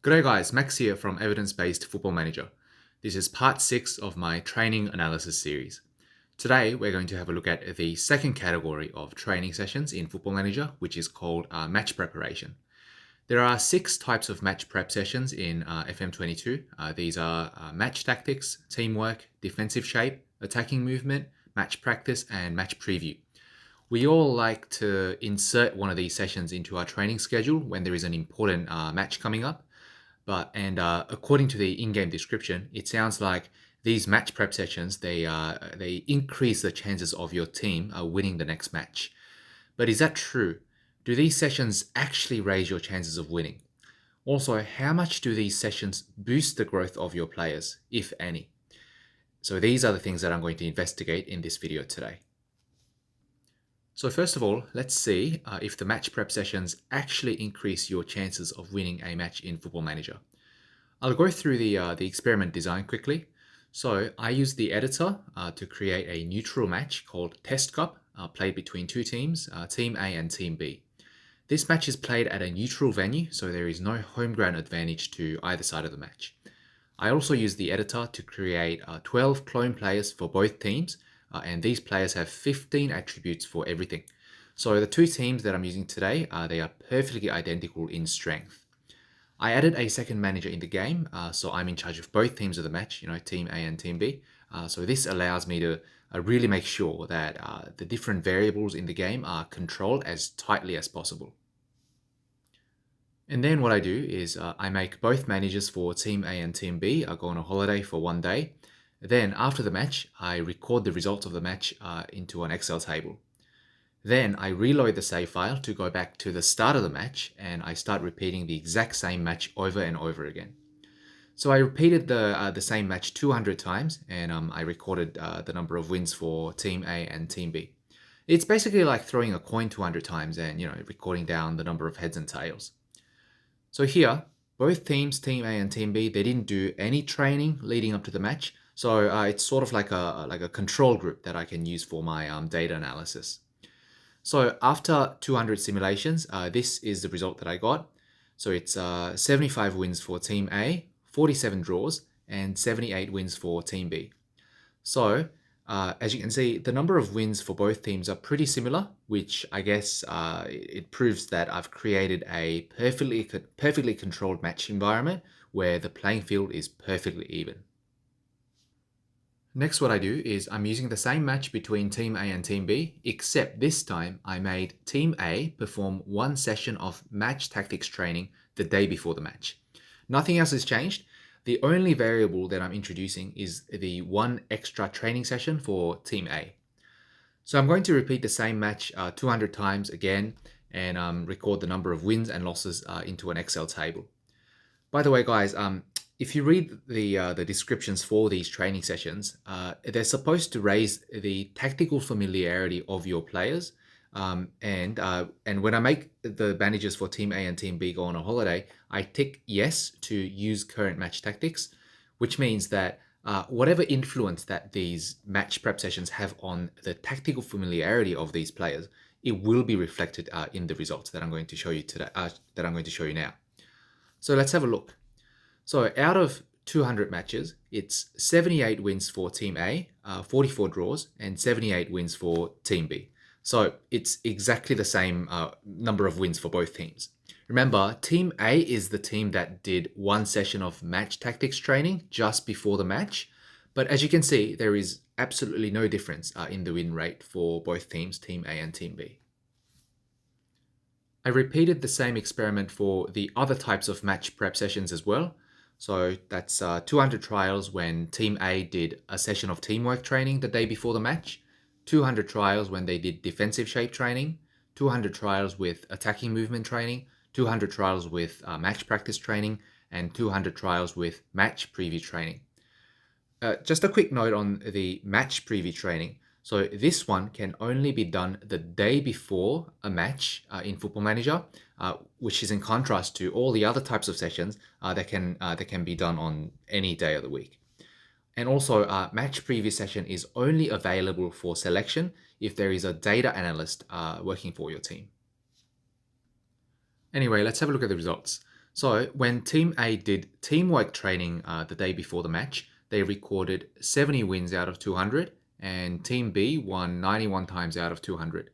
G'day guys, Max here from Evidence-Based Football Manager. This is part 6 of my training analysis series. Today we're going to have a look at the second category of training sessions in Football Manager, which is called match preparation. There are 6 types of match prep sessions in FM22. These are match tactics, teamwork, defensive shape, attacking movement, match practice, and match preview. We all like to insert one of these sessions into our training schedule when there is an important match coming up. According to the in-game description, it sounds like these match prep sessions they increase the chances of your team winning the next match. But is that true? Do these sessions actually raise your chances of winning? Also, how much do these sessions boost the growth of your players, if any? So these are the things that I'm going to investigate in this video today. So first of all, let's see if the match prep sessions actually increase your chances of winning a match in Football Manager. I'll go through the experiment design quickly. So I used the editor to create a neutral match called Test Cup, played between two teams, Team A and Team B. This match is played at a neutral venue, so there is no home ground advantage to either side of the match. I also used the editor to create 12 clone players for both teams, and these players have 15 attributes for everything. So the two teams that I'm using today, they are perfectly identical in strength. I added a second manager in the game, so I'm in charge of both teams of the match, Team A and Team B. So this allows me to really make sure that the different variables in the game are controlled as tightly as possible. And then what I do is I make both managers for Team A and Team B go on a holiday for one day. Then after the match, I record the results of the match into an Excel table. Then I reload the save file to go back to the start of the match, and I start repeating the exact same match over and over again. So I repeated the same match 200 times, and I recorded the number of wins for Team A and Team B. It's basically like throwing a coin 200 times and recording down the number of heads and tails. So here, both teams, Team A and Team B, they didn't do any training leading up to the match. So it's sort of like a control group that I can use for my data analysis. So after 200 simulations, this is the result that I got. So it's 75 wins for Team A, 47 draws, and 78 wins for Team B. So as you can see, the number of wins for both teams are pretty similar, which I guess it proves that I've created a perfectly controlled match environment where the playing field is perfectly even. Next, what I do is I'm using the same match between Team A and Team B, except this time I made Team A perform one session of match tactics training the day before the match. Nothing else has changed. The only variable that I'm introducing is the one extra training session for Team A. So I'm going to repeat the same match 200 times again and record the number of wins and losses into an Excel table. By the way, guys, if you read the descriptions for these training sessions, they're supposed to raise the tactical familiarity of your players. And when I make the managers for Team A and Team B go on a holiday, I tick yes to use current match tactics, which means that whatever influence that these match prep sessions have on the tactical familiarity of these players, it will be reflected in the results that I'm going to show you today. That I'm going to show you now. So let's have a look. So out of 200 matches, it's 78 wins for Team A, 44 draws, and 78 wins for Team B. So it's exactly the same number of wins for both teams. Remember, Team A is the team that did one session of match tactics training just before the match. But as you can see, there is absolutely no difference in the win rate for both teams, Team A and Team B. I repeated the same experiment for the other types of match prep sessions as well. So that's 200 trials when Team A did a session of teamwork training the day before the match, 200 trials when they did defensive shape training, 200 trials with attacking movement training, 200 trials with match practice training, and 200 trials with match preview training. Just a quick note on the match preview training. So this one can only be done the day before a match in Football Manager, which is in contrast to all the other types of sessions that can be done on any day of the week. And also, match preview session is only available for selection if there is a data analyst working for your team. Anyway, let's have a look at the results. So when Team A did teamwork training the day before the match, they recorded 70 wins out of 200, and Team B won 91 times out of 200.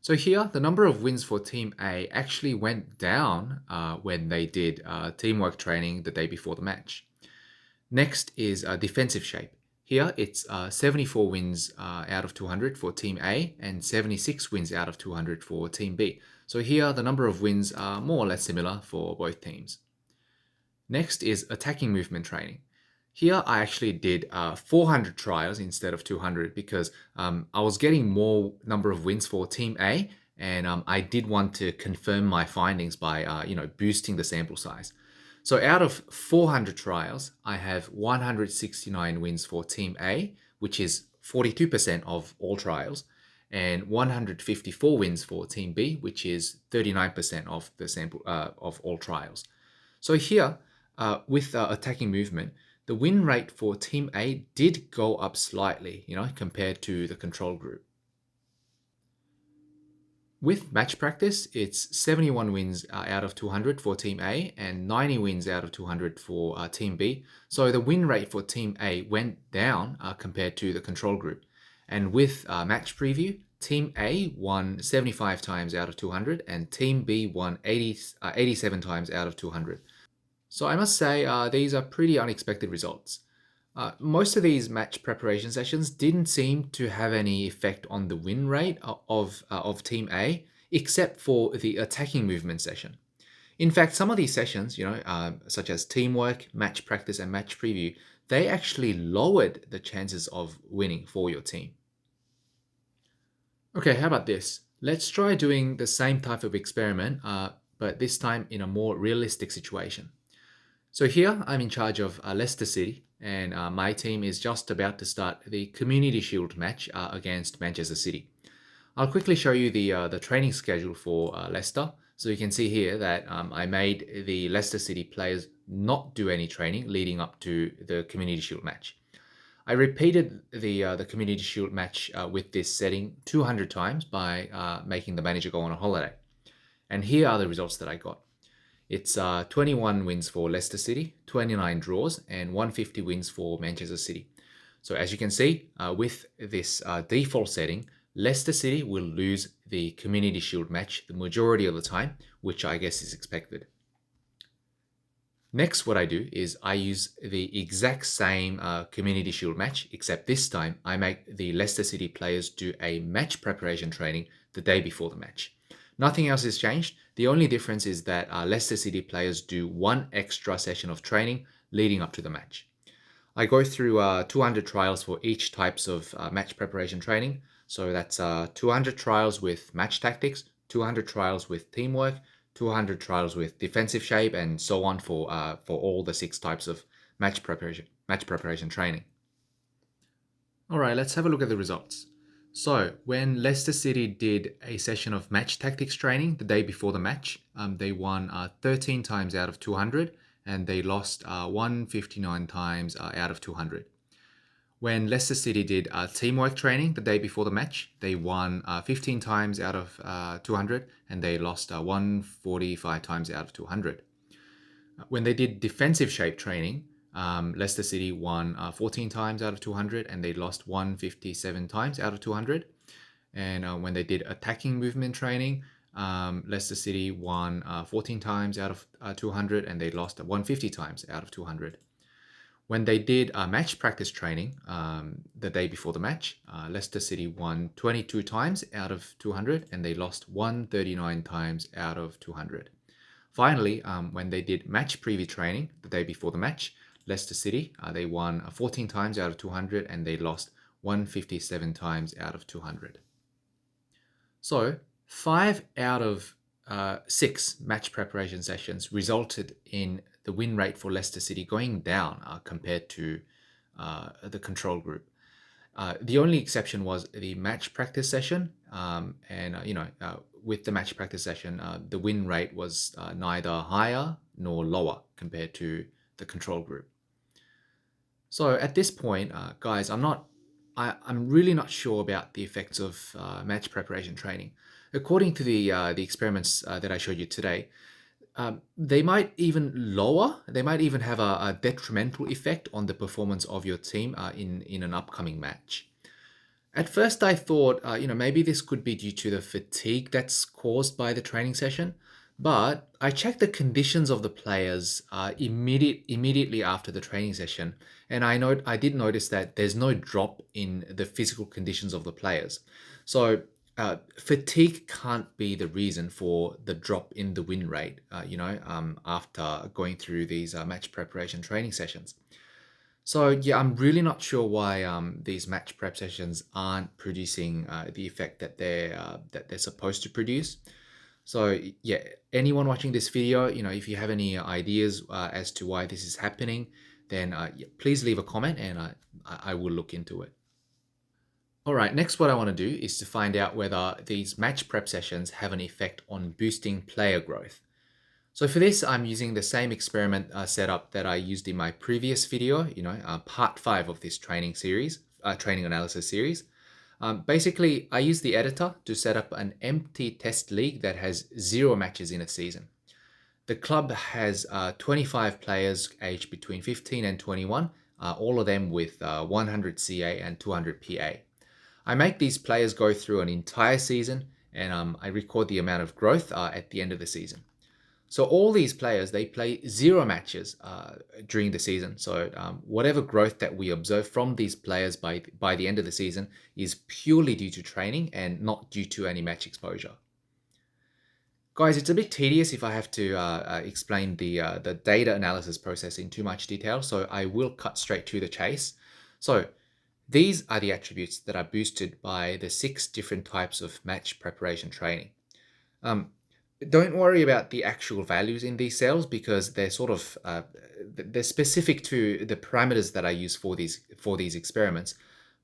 So here, the number of wins for Team A actually went down when they did teamwork training the day before the match. Next is defensive shape. Here, it's 74 wins out of 200 for Team A and 76 wins out of 200 for Team B. So here, the number of wins are more or less similar for both teams. Next is attacking movement training. Here I actually did 400 trials instead of 200 because I was getting more number of wins for Team A, and I did want to confirm my findings by boosting the sample size. So out of 400 trials, I have 169 wins for Team A, which is 42% of all trials, and 154 wins for Team B, which is 39% of the sample of all trials. So here, with attacking movement, the win rate for Team A did go up slightly, compared to the control group. With match practice, it's 71 wins out of 200 for Team A and 90 wins out of 200 for Team B. So the win rate for Team A went down compared to the control group. And with match preview, Team A won 75 times out of 200 and Team B won 87 times out of 200. So I must say these are pretty unexpected results. Most of these match preparation sessions didn't seem to have any effect on the win rate of Team A, except for the attacking movement session. In fact, some of these sessions, such as teamwork, match practice, and match preview, they actually lowered the chances of winning for your team. Okay, how about this? Let's try doing the same type of experiment, but this time in a more realistic situation. So here I'm in charge of Leicester City, and my team is just about to start the Community Shield match against Manchester City. I'll quickly show you the training schedule for Leicester. So you can see here that I made the Leicester City players not do any training leading up to the Community Shield match. I repeated the Community Shield match with this setting 200 times by making the manager go on a holiday. And here are the results that I got. It's 21 wins for Leicester City, 29 draws, and 150 wins for Manchester City. So as you can see, with this default setting, Leicester City will lose the Community Shield match the majority of the time, which I guess is expected. Next, what I do is I use the exact same Community Shield match, except this time I make the Leicester City players do a match preparation training the day before the match. Nothing else has changed. The only difference is that Leicester City players do one extra session of training leading up to the match. I go through 200 trials for each types of match preparation training. So that's 200 trials with match tactics, 200 trials with teamwork, 200 trials with defensive shape, and so on for all the 6 types of match preparation training. All right, let's have a look at the results. So when Leicester City did a session of match tactics training the day before the match, they won 13 times out of 200 and they lost 159 times out of 200. When Leicester City did teamwork training the day before the match, they won 15 times out of 200 and they lost 145 times out of 200. When they did defensive shape training, Leicester City won 14 times out of 200 and they lost 157 times out of 200. And when they did attacking movement training, Leicester City won 14 times out of 200 and they lost 150 times out of 200. When they did match practice training the day before the match, Leicester City won 22 times out of 200 and they lost 139 times out of 200. Finally, when they did match preview training the day before the match, Leicester City, they won 14 times out of 200 and they lost 157 times out of 200. So 5 out of 6 match preparation sessions resulted in the win rate for Leicester City going down compared to the control group. The only exception was the match practice session, with the match practice session, the win rate was neither higher nor lower compared to the control group. So at this point, guys, I'm really not sure about the effects of match preparation training. According to the experiments that I showed you today, They might even lower, they might even have a detrimental effect on the performance of your team in an upcoming match. At first, I thought, maybe this could be due to the fatigue that's caused by the training session, but I checked the conditions of the players immediately after the training session, and I did notice that there's no drop in the physical conditions of the players. So fatigue can't be the reason for the drop in the win rate. After going through these match preparation training sessions. So yeah, I'm really not sure why these match prep sessions aren't producing the effect that they're supposed to produce. So yeah, anyone watching this video, if you have any ideas as to why this is happening, then yeah, please leave a comment and I will look into it. All right, next what I want to do is to find out whether these match prep sessions have an effect on boosting player growth. So for this, I'm using the same experiment setup that I used in my previous video, part 5 of this training series, training analysis series. Basically, I use the editor to set up an empty test league that has 0 matches in a season. The club has 25 players aged between 15 and 21, all of them with 100 CA and 200 PA. I make these players go through an entire season and I record the amount of growth at the end of the season. So all these players, they play 0 matches during the season. So whatever growth that we observe from these players by the end of the season is purely due to training and not due to any match exposure. Guys, it's a bit tedious if I have to explain the data analysis process in too much detail, so I will cut straight to the chase. So these are the attributes that are boosted by the 6 different types of match preparation training. Don't worry about the actual values in these cells because they're sort of they're specific to the parameters that I use for these experiments.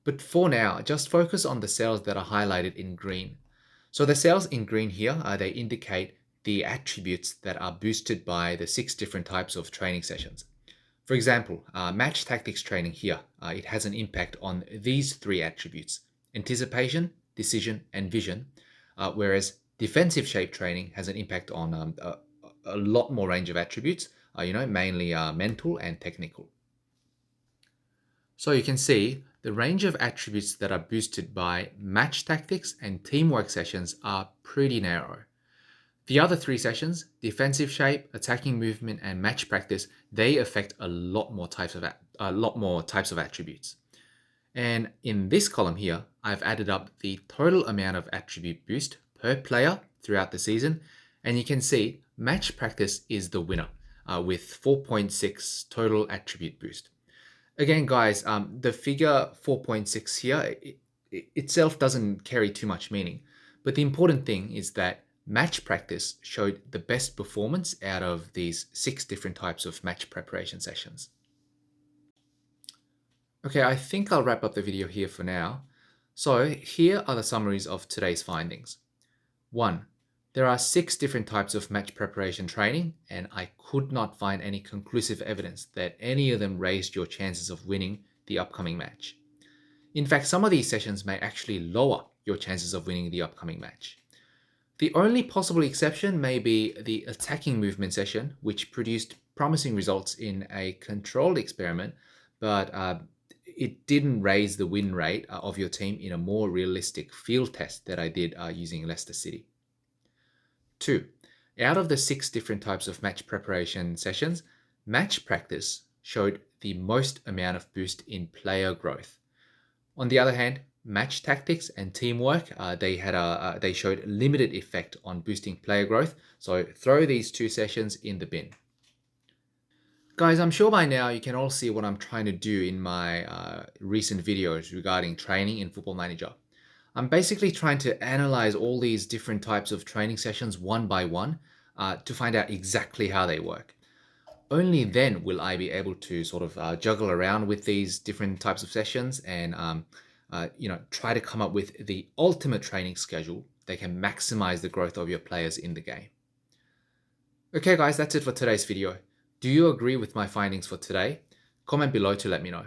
But for now, just focus on the cells that are highlighted in green. So the cells in green here, they indicate the attributes that are boosted by the 6 different types of training sessions. For example, match tactics training here, it has an impact on these 3 attributes: anticipation, decision, and vision, whereas defensive shape training has an impact on a lot more range of attributes, mainly mental and technical. So you can see the range of attributes that are boosted by match tactics and teamwork sessions are pretty narrow. The other 3 sessions, defensive shape, attacking movement, and match practice, they affect a lot more types of attributes. And in this column here, I've added up the total amount of attribute boost per player throughout the season, and you can see match practice is the winner with 4.6 total attribute boost. Again, guys, the figure 4.6 here itself doesn't carry too much meaning, but the important thing is that match practice showed the best performance out of these 6 different types of match preparation sessions. Okay, I think I'll wrap up the video here for now. So here are the summaries of today's findings. 1. There are 6 different types of match preparation training, and I could not find any conclusive evidence that any of them raised your chances of winning the upcoming match. In fact, some of these sessions may actually lower your chances of winning the upcoming match. The only possible exception may be the attacking movement session, which produced promising results in a controlled experiment, but it didn't raise the win rate of your team in a more realistic field test that I did using Leicester City. 2. Out of the 6 different types of match preparation sessions, match practice showed the most amount of boost in player growth. On the other hand, match tactics and teamwork, they showed limited effect on boosting player growth, so throw these 2 sessions in the bin. Guys, I'm sure by now you can all see what I'm trying to do in my recent videos regarding training in Football Manager. I'm basically trying to analyze all these different types of training sessions one by one to find out exactly how they work. Only then will I be able to sort of juggle around with these different types of sessions and try to come up with the ultimate training schedule that can maximize the growth of your players in the game. Okay guys, that's it for today's video. Do you agree with my findings for today? Comment below to let me know.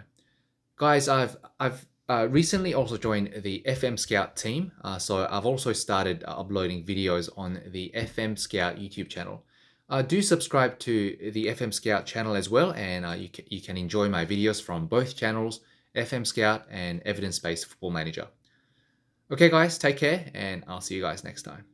Guys, I've recently also joined the FM Scout team, so I've also started uploading videos on the FM Scout YouTube channel. Do subscribe to the FM Scout channel as well, and you can enjoy my videos from both channels, FM Scout and Evidence Based Football Manager. Okay, guys, take care, and I'll see you guys next time.